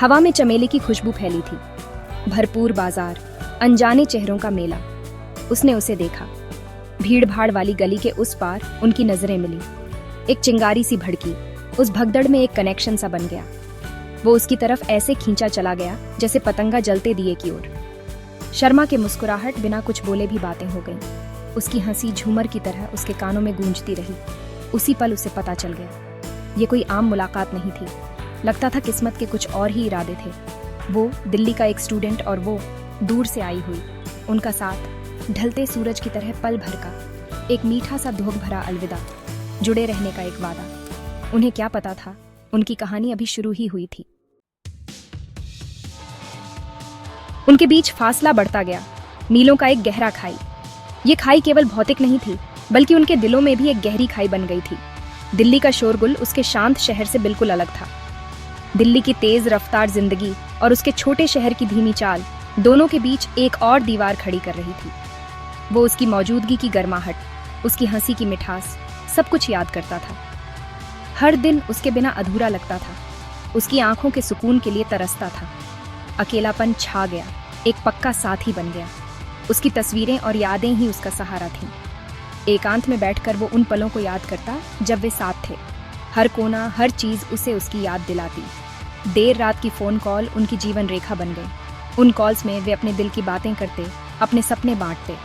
हवा में चमेली की खुशबू फैली थी। भरपूर बाजार, अनजाने चेहरों का मेला। उसने उसे देखा। भीड़ भाड़ वाली गली के उस पार उनकी नजरें मिली। एक चिंगारी सी भड़की। उस भगदड़ में एक कनेक्शन सा बन गया। वो उसकी तरफ ऐसे खींचा चला गया जैसे पतंगा जलते दिए की ओर। शर्मा के मुस्कुराहट बिना कुछ बोले भी बातें हो गईं। उसकी हंसी झूमर की तरह उसके कानों में गूंजती रही। उसी पल उसे पता चल गया, ये कोई आम मुलाकात नहीं थी। लगता था किस्मत के कुछ और ही इरादे थे। वो दिल्ली का एक स्टूडेंट और वो दूर से आई हुई। उनका साथ ढलते सूरज की तरह पल भर का एक मीठा सा धोख भरा अलविदा, जुड़े रहने का एक वादा। उन्हें क्या पता था, उनकी कहानी अभी शुरू ही हुई थी। उनके बीच फासला बढ़ता गया, मीलों का एक गहरा खाई। ये खाई केवल भौतिक नहीं थी, बल्कि उनके दिलों में भी एक गहरी खाई बन गई थी। दिल्ली का शोरगुल उसके शांत शहर से बिल्कुल अलग था। दिल्ली की तेज रफ्तार जिंदगी और उसके छोटे शहर की धीमी चाल, दोनों के बीच एक और दीवार खड़ी कर रही थी। वो उसकी मौजूदगी की गर्माहट, उसकी हंसी की मिठास, सब कुछ याद करता था। हर दिन उसके बिना अधूरा लगता था। उसकी आंखों के सुकून के लिए तरसता था। अकेलापन छा गया, एक पक्का साथी बन गया। उसकी तस्वीरें और यादें ही उसका सहारा थीं। एकांत में बैठकर वो उन पलों को याद करता जब वे साथ थे। हर कोना, हर चीज उसे उसकी याद दिलाती। देर रात की फोन कॉल उनकी जीवन रेखा बन गई। उन कॉल्स में वे अपने दिल की बातें करते, अपने सपने बांटते।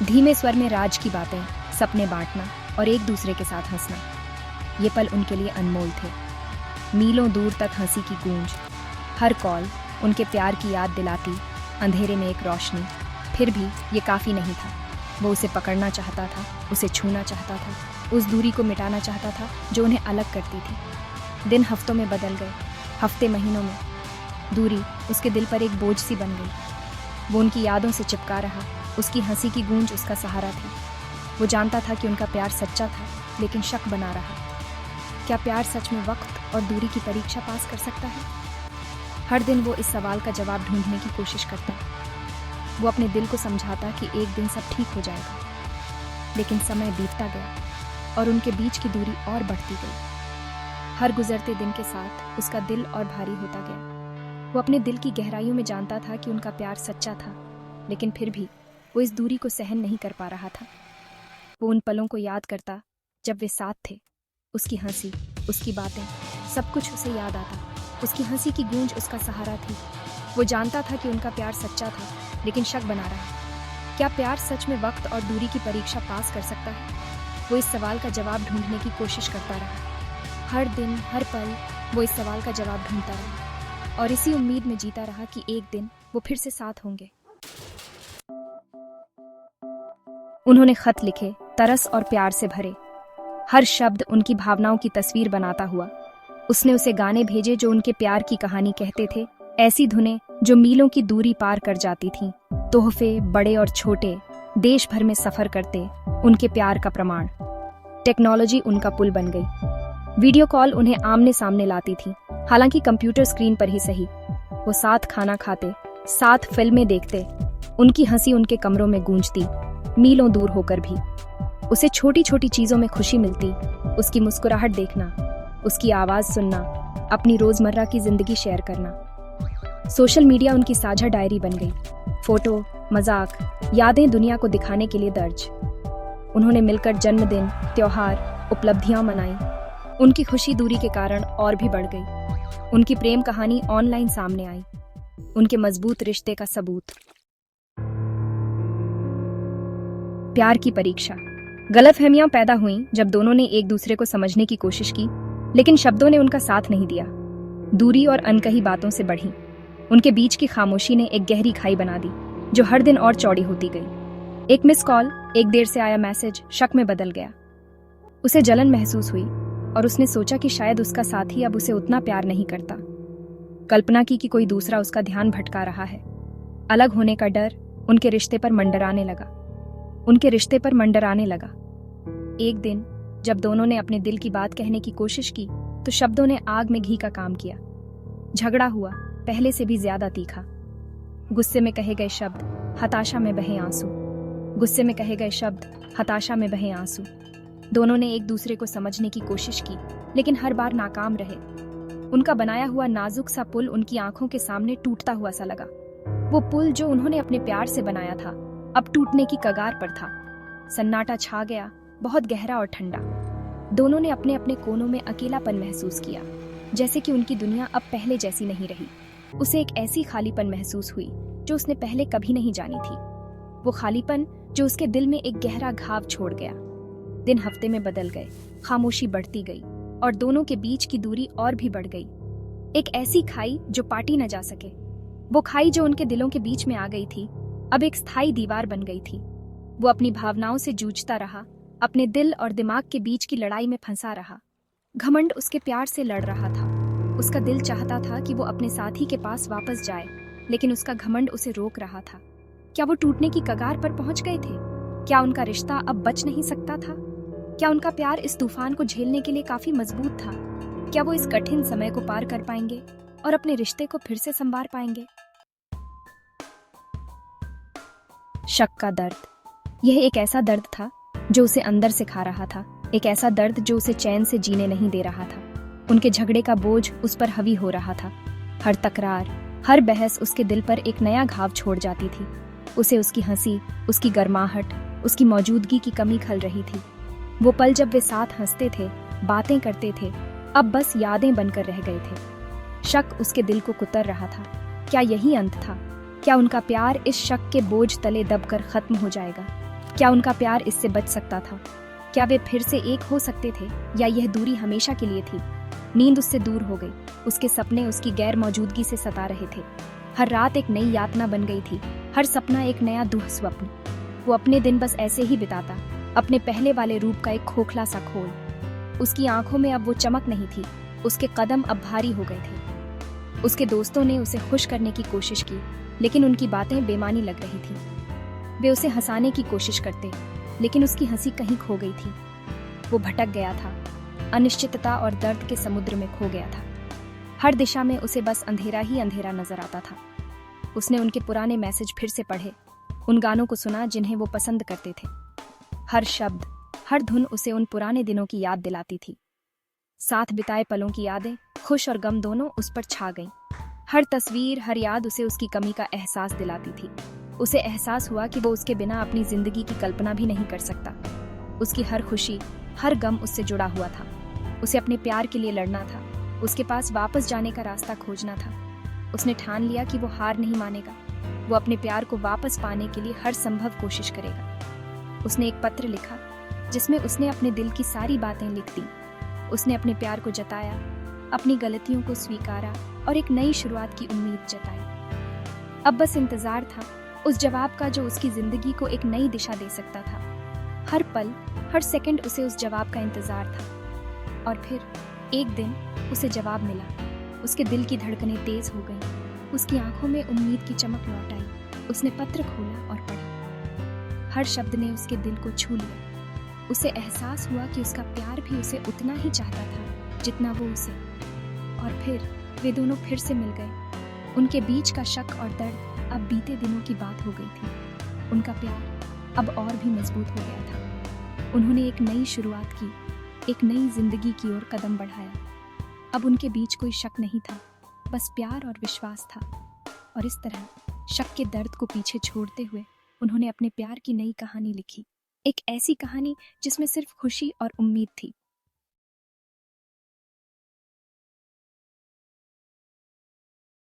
धीमे स्वर में राज की बातें, सपने बांटना और एक दूसरे के साथ हंसना। ये पल उनके लिए अनमोल थे। मीलों दूर तक हंसी की गूंज। हर कॉल उनके प्यार की याद दिलाती, अंधेरे में एक रोशनी। फिर भी ये काफ़ी नहीं था। वो उसे पकड़ना चाहता था, उसे छूना चाहता था, उस दूरी को मिटाना चाहता था जो उन्हें अलग करती थी। दिन हफ्तों में बदल गए, हफ्ते महीनों में। दूरी उसके दिल पर एक बोझ सी बन गई। वो उनकी यादों से चिपका रहा, उसकी हंसी की गूंज उसका सहारा थी। वो जानता था कि उनका प्यार सच्चा था, लेकिन शक बना रहा। क्या प्यार सच में वक्त और दूरी की परीक्षा पास कर सकता है? हर दिन वो इस सवाल का जवाब ढूंढने की कोशिश करता। वो अपने दिल को समझाता कि एक दिन सब ठीक हो जाएगा। लेकिन समय बीतता गया और उनके बीच की दूरी और बढ़ती गई। हर गुजरते दिन के साथ उसका दिल और भारी होता गया। वो अपने दिल की गहराइयों में जानता था कि उनका प्यार सच्चा था, लेकिन फिर भी वो इस दूरी को सहन नहीं कर पा रहा था। वो उन पलों को याद करता जब वे साथ थे। उसकी हंसी, उसकी बातें, सब कुछ उसे याद आता। उसकी हंसी की गूंज उसका सहारा थी। वो जानता था कि उनका प्यार सच्चा था, लेकिन शक बना रहा। क्या प्यार सच में वक्त और दूरी की परीक्षा पास कर सकता है? वो इस सवाल का जवाब ढूंढने की कोशिश करता रहा। हर दिन, हर पल वो इस सवाल का जवाब ढूंढता रहा और इसी उम्मीद में जीता रहा कि एक दिन वो फिर से साथ होंगे। उन्होंने खत लिखे, तरस और प्यार से भरे। हर शब्द उनकी भावनाओं की तस्वीर बनाता हुआ। उसने उसे गाने भेजे जो उनके प्यार की कहानी कहते थे, ऐसी धुनें जो मीलों की दूरी पार कर जाती थीं। तोहफे बड़े और छोटे, देश भर में सफर करते, उनके प्यार का प्रमाण। टेक्नोलॉजी उनका पुल बन गई। वीडियो कॉल उन्हें आमने सामने लाती थी, हालांकि कंप्यूटर स्क्रीन पर ही सही। वो साथ खाना खाते, साथ फिल्में देखते। उनकी हंसी उनके कमरों में गूंजती, मीलों दूर होकर भी। उसे छोटी छोटी चीजों में खुशी मिलती। उसकी मुस्कुराहट देखना, उसकी आवाज सुनना, अपनी रोजमर्रा की जिंदगी शेयर करना। सोशल मीडिया उनकी साझा डायरी बन गई। फोटो, मजाक, यादें दुनिया को दिखाने के लिए दर्ज। उन्होंने मिलकर जन्मदिन, त्योहार, उपलब्धियां मनाई। उनकी खुशी दूरी के कारण और भी बढ़ गई। उनकी प्रेम कहानी ऑनलाइन सामने आई, उनके मजबूत रिश्ते का सबूत। प्यार की परीक्षा। गलतफहमियां पैदा हुईं जब दोनों ने एक दूसरे को समझने की कोशिश की, लेकिन शब्दों ने उनका साथ नहीं दिया। दूरी और अनकही बातों से बढ़ी। उनके बीच की खामोशी ने एक गहरी खाई बना दी, जो हर दिन और चौड़ी होती गई। एक मिस कॉल, एक देर से आया मैसेज शक में बदल गया। उसे जलन महसूस हुई और उसने सोचा कि शायद उसका साथी अब उसे उतना प्यार नहीं करता। कल्पना की कि कोई दूसरा उसका ध्यान भटका रहा है। अलग होने का डर उनके रिश्ते पर मंडराने लगा। एक दिन जब दोनों ने अपने दिल की बात कहने की कोशिश की, तो शब्दों ने आग में घी का काम किया। झगड़ा हुआ, पहले से भी ज्यादा तीखा। गुस्से में कहे गए शब्द, हताशा में बहे आंसू। दोनों ने एक दूसरे को समझने की कोशिश की, लेकिन हर बार नाकाम रहे। उनका बनाया हुआ नाजुक सा पुल उनकी आंखों के सामने टूटता हुआ सा लगा। वो पुल जो उन्होंने अपने प्यार से बनाया था अब टूटने की कगार पर था। सन्नाटा छा गया, बहुत गहरा और ठंडा। दोनों ने अपने अपने कोनों में अकेलापन महसूस किया, जैसे कि उनकी दुनिया अब पहले जैसी नहीं रही। उसे एक ऐसी खालीपन महसूस हुई जो उसने पहले कभी नहीं जानी थी। वो खालीपन जो उसके दिल में एक गहरा घाव छोड़ गया। दिन हफ्ते में बदल गए, खामोशी बढ़ती गई और दोनों के बीच की दूरी और भी बढ़ गई। एक ऐसी खाई जो पाटी न जा सके। वो खाई जो उनके दिलों के बीच में आ गई थी अब एक स्थायी दीवार बन गई थी। वो अपनी भावनाओं से जूझता रहा, अपने दिल और दिमाग के बीच की लड़ाई में फंसा रहा। घमंड उसके प्यार से लड़ रहा था। उसका दिल चाहता था कि वो अपने साथी के पास वापस जाए, लेकिन उसका घमंड उसे रोक रहा था। क्या वो टूटने की कगार पर पहुंच गए थे? क्या उनका रिश्ता अब बच नहीं सकता था? क्या उनका प्यार इस तूफान को झेलने के लिए काफी मजबूत था? क्या वो इस कठिन समय को पार कर पाएंगे और अपने रिश्ते को फिर से संवार पाएंगे? शक का दर्द। यह एक ऐसा दर्द था जो उसे अंदर से खा रहा था, एक ऐसा दर्द जो उसे चैन से जीने नहीं दे रहा था। उनके झगड़े का बोझ उस पर हावी हो रहा था। हर तकरार, हर बहस उसके दिल पर एक नया घाव छोड़ जाती थी। उसे उसकी हंसी, उसकी गर्माहट, उसकी मौजूदगी की कमी खल रही थी। वो पल जब वे साथ हंसते थे, बातें करते थे, अब बस यादें बनकर रह गए थे। शक उसके दिल को कुतर रहा था। क्या यही अंत था? क्या उनका प्यार इस शक के बोझ तले दबकर खत्म हो जाएगा? क्या उनका प्यार इससे बच सकता था? क्या वे फिर से एक हो सकते थे, या यह दूरी हमेशा के लिए थी? नींद उससे दूर हो गई। उसके सपने उसकी गैर मौजूदगी से सता रहे थे। हर रात एक नई यातना बन गई थी, हर सपना एक नया दुह स्वप्न। वो अपने दिन बस ऐसे ही बिताता, अपने पहले वाले रूप का एक खोखला सा खोल। उसकी आंखों में अब वो चमक नहीं थी, उसके कदम अब भारी हो गए थे। उसके दोस्तों ने उसे खुश करने की कोशिश की, लेकिन उनकी बातें बेमानी लग रही थी। वे उसे हंसाने की कोशिश करते, लेकिन उसकी हंसी कहीं खो गई थी। वो भटक गया था, अनिश्चितता और दर्द के समुद्र में खो गया था। हर दिशा में उसे बस अंधेरा ही अंधेरा नजर आता था। उसने उनके पुराने मैसेज फिर से पढ़े, उन गानों को सुना जिन्हें वो पसंद करते थे। हर शब्द, हर धुन उसे उन पुराने दिनों की याद दिलाती थी। साथ बिताए पलों की यादें, खुश और गम दोनों, उस पर छा गईं। हर तस्वीर, हर याद उसे उसकी कमी का एहसास दिलाती थी। उसे एहसास हुआ कि वो उसके बिना अपनी जिंदगी की कल्पना भी नहीं कर सकता। उसकी हर खुशी, हर गम उससे जुड़ा हुआ था। उसे अपने प्यार के लिए लड़ना था, उसके पास वापस जाने का रास्ता खोजना था। उसने ठान लिया कि वो हार नहीं मानेगा। वो अपने प्यार को वापस पाने के लिए हर संभव कोशिश करेगा। उसने एक पत्र लिखा जिसमें उसने अपने दिल की सारी बातें लिख दी। उसने अपने प्यार को जताया, अपनी गलतियों को स्वीकारा और एक नई शुरुआत की उम्मीद जताई। अब बस इंतजार था उस जवाब का जो उसकी जिंदगी को एक नई दिशा दे सकता था। हर पल, हर सेकंड उसे उस जवाब का इंतजार था। और फिर एक दिन उसे जवाब मिला। उसके दिल की धड़कनें तेज हो गईं। उसकी आंखों में उम्मीद की चमक लौट आई। उसने पत्र खोला और पढ़ा। हर शब्द ने उसके दिल को छू लिया। उसे एहसास हुआ कि उसका प्यार भी उसे उतना ही चाहता था जितना वो उसे। और फिर वे दोनों फिर से मिल गए। उनके बीच का शक और दर्द अब बीते दिनों की बात हो गई थी। उनका प्यार अब और भी मजबूत हो गया था। उन्होंने एक नई शुरुआत की, एक नई जिंदगी की ओर कदम बढ़ाया। अब उनके बीच कोई शक नहीं था, बस प्यार और विश्वास था। और इस तरह शक के दर्द को पीछे छोड़ते हुए उन्होंने अपने प्यार की नई कहानी लिखी। एक ऐसी कहानी जिसमें सिर्फ खुशी और उम्मीद थी।